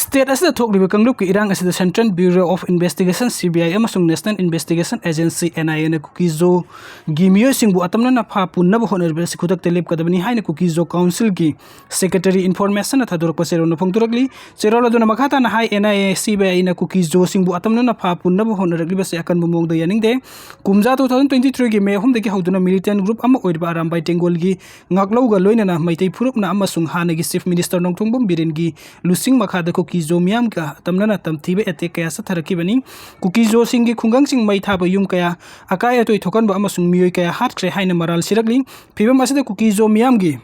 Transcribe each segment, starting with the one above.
State asida thokliba kanglupki irang asida Central Bureau of Investigation CBI amasung National Investigation Agency NIA na Kuki zo gi miyoi singbu atamna na pha punna bo honorable sikhudak telep kadabani haina Kuki zo council gi secretary information na thador pasero na phongturakli cherola duna makhata na hai NIA CBI na Kuki zo singbu atamna na pha punna bo honorable base akan bumong da yaningde kumja 2023 gi May hum de gi hauduna militant group ama oirba arambai tengol gi ngaklo ga loina na maitai phurup na amasung hana gi chief minister nongthongbom biren gi lusing makhada Kuki zo miyam ka tamna na tamthibe ate kaya sa tharakibani Kuki zo singi khungang sing mai thaba yum kaya akaya toi thokan ba amasung miyoi kaya hat khre haina maral sirakli phibam asida Kuki zo miyam gi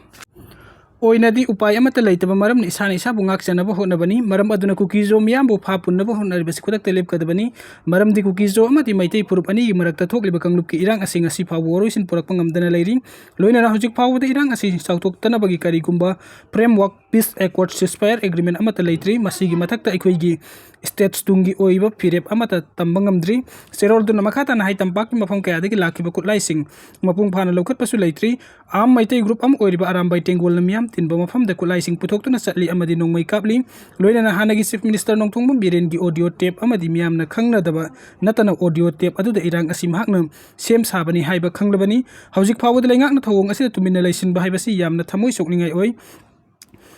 oinadi upai amata leitaba maram ni isana isa bungak chanaba honabani maram aduna Kuki zo miyam bo pha punnaba honari basi khudak telep kadabani maram di Kuki zo amati maitei purup ani gi marakta thokliba kangluk ki irang asing asi pha woroi sin purak pangamdana leiri loina na hojik phawda irang asi sautok tanaba gi kari kumba framework peace accord ceasefire agreement amata leitri masigi mathakta ekhoi gi states tungi oiba phirep amata tambangamdri serol duna makhata na hai tampak ki mafam kaya degi lakhiba kutlai sing mapung phana lokhat pasu leitri am maitei group am oiriba arambai tengol na miyam tinba mafam da kulai sing puthok tuna satli amadi nongmai kapli loina na hanagi chief minister nongthongbom biren gi audio tape amadi miyam na khangna daba natana audio tape adu da irang asim hakna sem sabani haiba khanglabani hojik phawda lengak na thawong asida tumina laisin ba haibasi yamna thamoi sokningai oi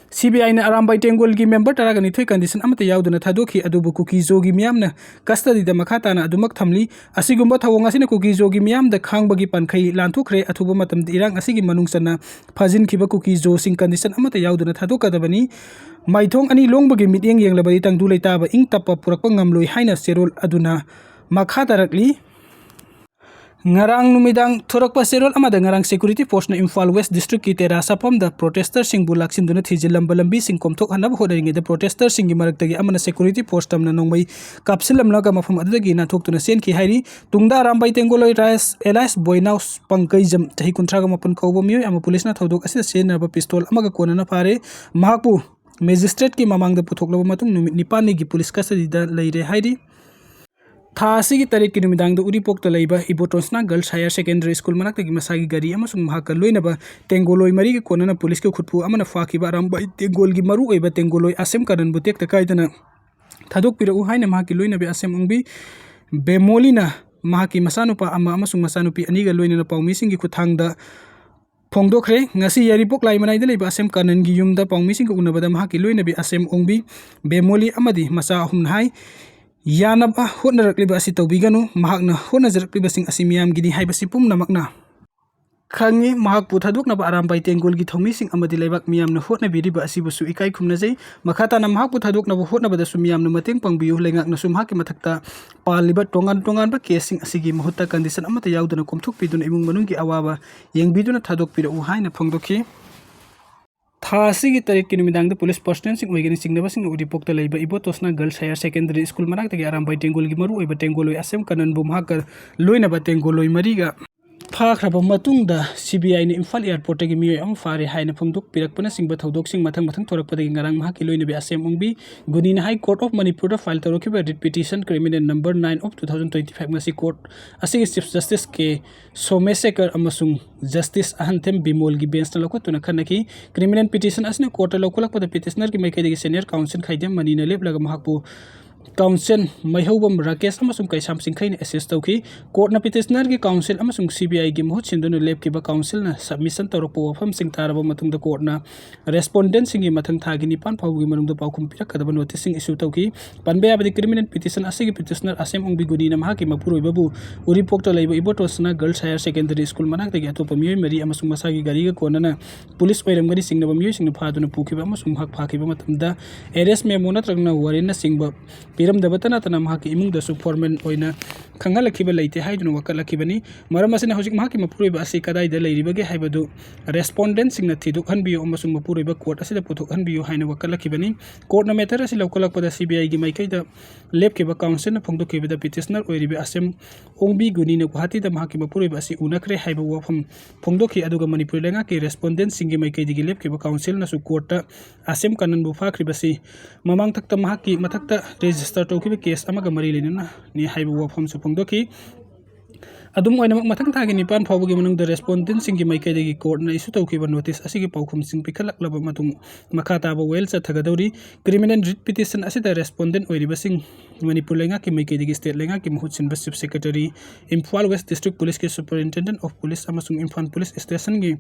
CBI na arambai tengol gi member taragani thoi condition amata yauduna thadokhi adubu Kuki zo gi miyam na custody da makhata na adumak thamli asigumba thawong asina Kuki zo gi miyam da khangbagi pankhai lanthokre athuba matam irang asigi manungchana phajin khiba Kuki zo sing condition amata yauduna thadokadabani maithong ani longbagi mityeng yenglabadi tangdu leitaba ing tappa purakpa ngamloi haina serol aduna makhata rakli ngarang numidang thorakpa serol amada ngarang security force na Imphal West district ki tera sapam da protester sing bulak sinduna thijilam balambi sing komthok hanab hoderinge da protester sing gi maraktagi amana security force tamna nongmai kapsilam laga mafam adagi na thoktuna sen ki hairi tungda rambai tengoloi rais elias boinaus pangkaijam tahi kuntra ga mapun khawbo mioi ama police na thodok asida sen na ba pistol amaga kona na pare mahakpu magistrate ki mamang da puthokloba matung numit nipani gi police custody da leire hairi Thasi ki tarik ki numidang da uripok ta leiba Ibotonsna Girls Higher Secondary School manakta gi masagi gari amasung mahaka loina ba tengoloi mari ki konana police ke khutpu amana faki ba rambai tengol gi maru oiba tengoloi asem karan butek ta kaidana thadok pira u haina mahaki loina be asem ungbi bemolina mahaki masanupa ama amasung masanupi aniga loina na paumi sing gi khuthang da phongdokre ngasi yaripok lai manai da leiba asem kanan gi yum da paumi sing ko unabada mahaki loina be asem ungbi bemoli amadi masa ahum hai yanaba honarakliba asi tawbiganu mahakna honajarakliba sing asimiyam gini haibasi pum namakna khangi mahak puthaduk na arambai tengol gi thomi sing amadi leibak miyam na hotna biriba asibusu ikai khumna jai makhata na mahak puthaduk na hotna bada sumiyam na mateng pangbiu lengak na sumha ki mathakta paliba tongan ba casing asigi mahutta condition amata yauduna komthuk piduna imung manung gi awaba yengbiduna thadok pira u haina phongdokhi Thasi ki tarik ki numidang da police personnel sing oigani singnaba sing uripok ta leiba Ibotonsna Girls Higher Secondary School manak tagi arambai tengol gi maru oiba tengoloi asem kanan bum hakar loina ba tengoloi mariga phakraba matung da CBI ni Imphal airport gi miyoi am fare haina phongdok pirakpana singba thodok sing mathang thorakpa dagi ngarang mahaki loina be asem ungbi gunina High Court of Manipur da file tarokhiba writ petition criminal number 9 of 2025 ngasi court asigi chief justice ke Somesekar amasung justice ahantem bimol gi bench na lokotuna khanaki criminal petition asne court lokolak pada petitioner ki maikai dagi senior counsel khaidem manina leplaga mahakpu counsel maihobam rakesh amasung kaisam singkhai ne assist tawki court na petitioner gi counsel amasung CBI gi mohut sinduna lep ki ba counsel na submission tarokpo wafam sing taraba matung da court na respondent singi mathang thagi ni pan phawgi manung da paukhum pirak kadaba notice sing issue tawki panbe abadi criminal petition asigi petitioner asem ongbi guni na mahaki mapuroi babu uripok ta leiba Ibotonsna Girls Higher Secondary School manak tagi atopa miyoi mari amasung masagi gari ga konana police oiram gari singnaba miyoi singna phaduna pukhiba amasung hak phakiba matamda arrest memo natragna warrant na singba piram dabatana tana mahaki imung da su foreman oina khangalakhiba leite haiduna wakalakibani maram asina hojik mahaki mapuroiba asi kadai da leiribage haibadu respondent singna thiduk hanbiyo amasung mapuroiba court asida puthok hanbiyo haina wakalakibani court na matter asi lokalakpada CBI gi maikai da lepkiba counsel na phongdokhiba da petitioner oiribe asem ongbi guni na guhati da mahaki mapuroiba asi unakre haiba wafam phongdokhi aduga Manipur lenga ki respondent singi maikai digi lepkiba counsel na su court ta asem kanan bu phakribasi mamang thakta mahaki mathakta register tawkiba case amaga mari lenina ni haiba wafam su phongdokhi adum oina mathang thagi nipan phawgi manung the respondent singi maikaidagi court na issue tawkiba notice asigi paukhum sing pikhalak laba matung makha taba well chathagadori criminal writ petition asida respondent oiriba sing manipur lenga ki maikaidagi state lenga ki mahut sinba chief secretary Imphal West District Police ki superintendent of police amasung Imphal police station gi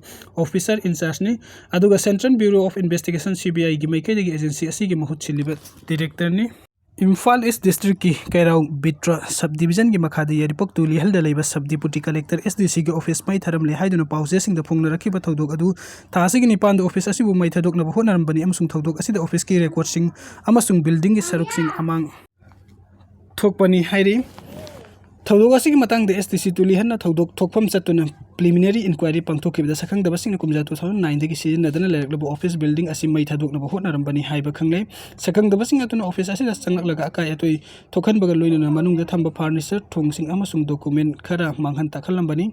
officer in charge ni aduga Central Bureau of Investigation CBI gi maikaidagi agency asigi mahut siliba director ni Imphal East District ki Kairau Bitra Subdivision ki makhadi yaripok tuli halda leiba sub deputy collector SDC ki office mai tharam le haiduna pause sing da phungna rakhiba thodok adu thasi gi nipan da office asibu mai thadok na bohnaram bani amasung thodok asida office ki record sing amasung building ki saruk sing amang thokpani hairi thodok asigi matang da SDC tuli hanna thodok thokpham chatuna preliminary inquiry pangthokibda sakhang da basing kumja 2009 dagi season nadana leraklo office building asi mai thadok na bohnaram bani haiba khangle sakhang da basing atuna office asida changlak akai atoi thokhan baga loina manung da thamba furniture thongsing amasung document khara manghan takhalam bani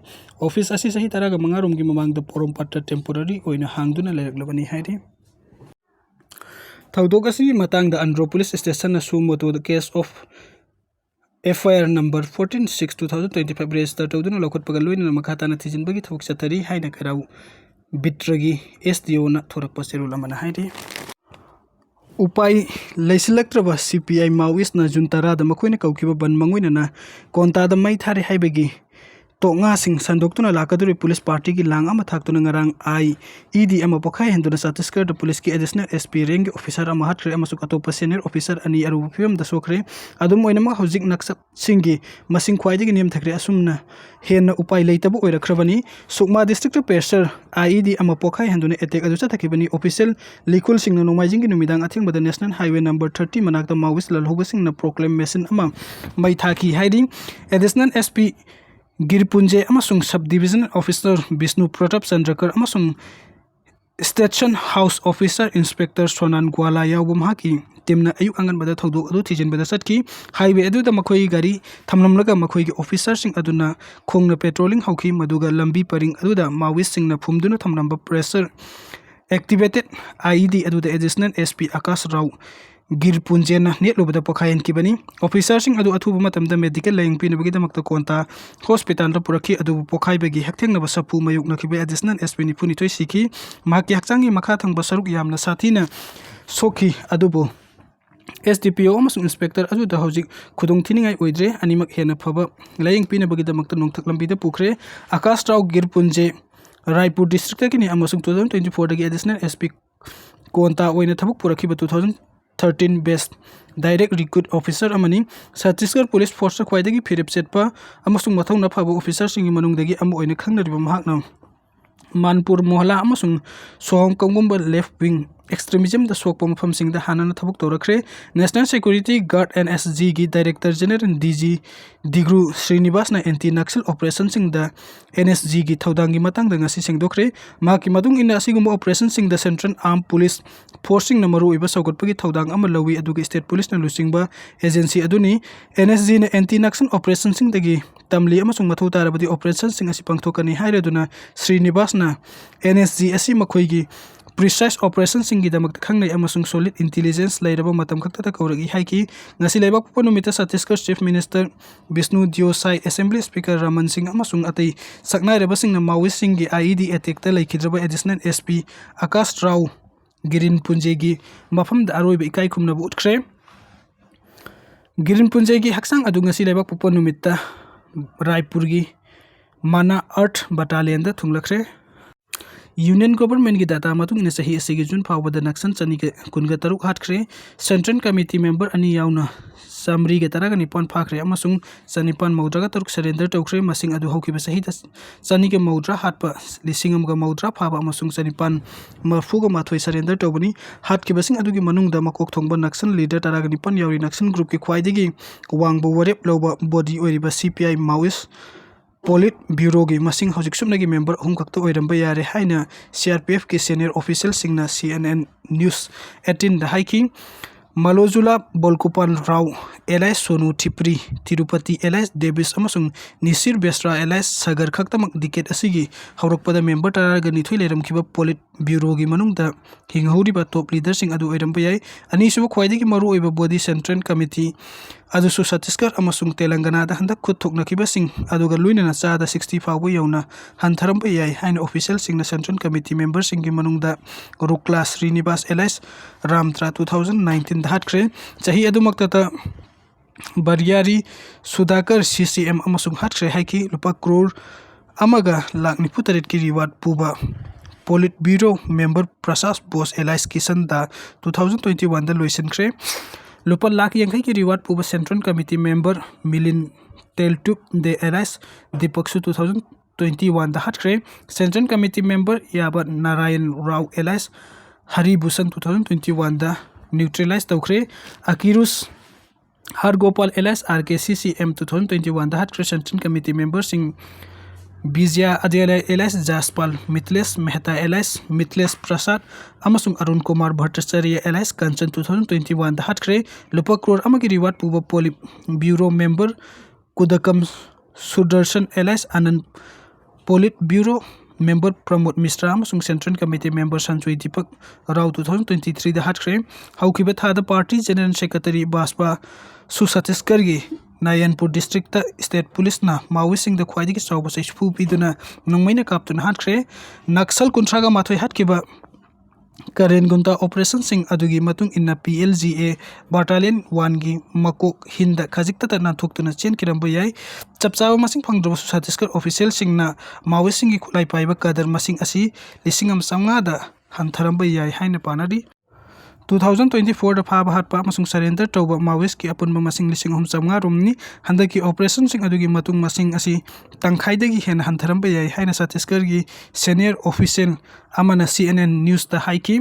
office asi sahi taraga mangarom gi mamang da porom patra temporary oina hangduna leraklo bani hairi thodok asi matang da Andhra police station na sumoto the case of FIR number 14/6/2025 register tawduna lokot pagal loina makhata na thijin bagi thok chatari haina karau bitragi SDO na thorak pasiru lamana hairi upai leisilaktraba CPI Maoist na juntara da makoina kaukiba ban mangoina na konta da mai thari haibagi tonga sing sandoktuna lakaduri police party ki lang ama thaktuna ngarang IED ama pokhai henduna Chhattisgarh da police ki additional SP rank officer ama hatre ama suk atopa senior officer ani aru film da sokre adum oinama hojik naksak singi masing khwaidigi niam thakre asumna henna upai leitabu oirakhrabani Sukma district pressure IED ama pokhai henduna attack adu chathakibani official likul singna nomaijing ki numidang athing bada national highway number 30 manakta Maoist lalhoga singna proclamation ama mai thaki haiding additional SP Girpunje amasung subdivision officer Vishnu Pratap Chandrakar amasung station house officer inspector Sonan Gwala yaubum haki timna ayuk angan bada thodok adu thijin bada satki highway adu da makhoi gari thamlamlaga makhoi gi officer sing aduna khongna patrolling hauki maduga lambi paring adu da Maoist singna phumduna thamlamba pressure activated IED adu da additional SP Akash Rao Girpunjena netlubada pokhayan kibani officer sing adu athuba matamda medical laying pinabagi damakta konta hospital ra purakhi adu pokhai bagi haktheng na basapu mayuk na khibe additional SP ni puni toi siki mahaki hakchangi makha thang basaruk yamna sathina soki adubu SDPO amasung inspector adu da hojik khudung thiningai oidre animak hena phaba laying pinabagi damakta nongthak lambi da pukre Akash Rao Girpunje Raipur district ki ni amasung 2024 dagi additional SP konta oina thabuk purakhi ba 2013 best direct recruit officer amani Chhattisgarh police force khwaidagi phirip chetpa amasung mathau na phaba officer singi manung dagi amu oina khangnariba mahakna Manipur mohla amasung sohom kongumba left wing extremism da sokpa mafam singda hanana thabuk torakre National Security Guard NSG gi Director General DG Digru Srinivas na anti Naxal operation singda NSG gi thaudangi matang da ngasi singdokre maki madung ina asigumba operation singda Central Armed Police Forcing na Maruoiba sawgatpagi thaudang ama lawi aduga state police na lusingba agency aduni NSG na anti Naxal operation singdagi tamli amasung mathau tarabadi operation sing asi pangthokani hairaduna Srinivas na NSG asi makhoi gi precise operation singi damak khangnai amasung solid intelligence lairaba matam khakta ta kauragi haiki ngasi laibak pupanumita Chhattisgarh Chief Minister Vishnu Diosai Assembly Speaker Raman Singh amasung atai saknai reba singna Maoist singi IED attack ta laikhidraba additional SP Akash Rao Girin Punjegi mafam da aroiba ikai khumna bu utkre Girin Punjegi haksang adu ngasi laibak pupanumita Raipur gi Mana Earth Battalion da thunglakre Union Government ki data matung ina sahi asigi jun phawbada naksan chani ke kunga taruk hatkre Central Committee member ani yauna samri ge taraga nipon phakre amasung chanipan maudra ga taruk surrender tawkre masing adu hauki ba sahi chani ke maudra hatpa lisingam ga maudra phaba amasung chanipan marfu ga mathoi surrender tawbani hat ki basing adu gi manung da makok thongba naksan leader taraga nipon yauri naksan group ki khwaidegi wangbo warep loba body oiriba CPI Maoist Polit Bureau gi masing hojik sumnagi member hum kakto oiramba yare haina CRPF ki senior official singna CNN News 18 da haiki Malozula Bolkupal Rao alias Sonu Thippiri Tirupati alias डेविस अमसुंग निसिर Besra alias Sagar खक्तमक डिकेट असिगी हौरकपदा member तरागा निथुई लेरमखिबा पोलिट ब्यूरोगी मनुंगदा हिंगहौरिबा टॉप लीडर सिंग अदु ओइरमबा याय अनिसुबा ख्वाइदगी मरुओइबा बॉडी सेंट्रल कमिटी अदुसु छत्तीसगढ़ अमसुंग तेलंगाना दा हंदक खुद थोकनखिबा सिंग अदुगा लुइनना चादा 60 फावबो यौना हंथरमबा याय हाइन ऑफिशियल सिंग सेंट्रल कमिटी मेंबर सिंग मनुंगदा रुक्ला श्रीनिवास एलाइस रामत्रा 2019 दा हटख्रे चाही अदुमक्ता बरियारी सुधाकर सीसीएम अमसुंग हटख्रे हाइकी लुपा करोड़ अमगा लाख निफु तरेट की रिवार्ड पुबा polit bureau member Prasad Bose alias Kishan दा 2021 दा लोइसनख्रे लुपा लाख यांखै की रिवार्ड पुबा central committee member Milind Teltumbde alias दीपकसु 2021 दा हटख्रे सेंट्रल कमिटी मेंबर याबा नारायण राव एलाइस हरिभूषण 2021 दा न्यूट्रलाइज तौख्रे अकीरुस हरगोपाल एलाइस RKCCM 2021 दा हटख्रे सेंट्रल कमिटी मेंबर सिंह विजया अदियालय एलाइस जासपाल मिथिलेश मेहता एलाइस मिथिलेश प्रसाद अमसुंग अरुण कुमार भट्टाचार्य एलाइस कंचन 2021 दा हटख्रे लुपा करोड़ अमगी रिवार्ड पुबा पोलिट ब्यूरो मेंबर कुदकम Sudarshan alias Anand polit bureau member Pramod Mishra अमसुंग central committee member Sanjay Deepak Rao 2023 दा हटख्रे हौखिबा थादा पार्टी जनरल सेक्रेटरी बासपा सु छत्तीसगढ़ की नारायणपुर डिस्ट्रिक्ट स्टेट पुलिस ना माओइस्ट द ख्वाइदगी चौब सैसफु पीदुना नोंमैना कापतुना हटख्रे नक्सल कुंथ्रागा माथोय हटकिबा करेन गुंता ऑपरेशन सिंह अदुगी मतुंग इन्ना PLGA बटालियन 1 की मकोक हिंदा खजिकता नाथोक्तुना चेन किरंबो याय चपचाव मसिंग फंगद्रब छत्तीसगढ़ ऑफिशियल सिंगना माओइस्ट सिंह की खुलाई पाइबा कदर मसिंग असी लिसिंग अम संगा दा हंथरंबो याय हाइना पानारी 2024 दा फाब हाटपा मसुंग सरेंडर तौबा माओइस्ट की अपुनबा मसिंग लिसिंग हम संगा रोमनी हंदा की ऑपरेशन सिंग अदुगी मतुंग मसिंग असी तंखाइदगी हेन हंथरंबो याय हाइना छत्तीसगढ़ की सीनियर ऑफिशियल अमना CNN न्यूज़ दा हाइकी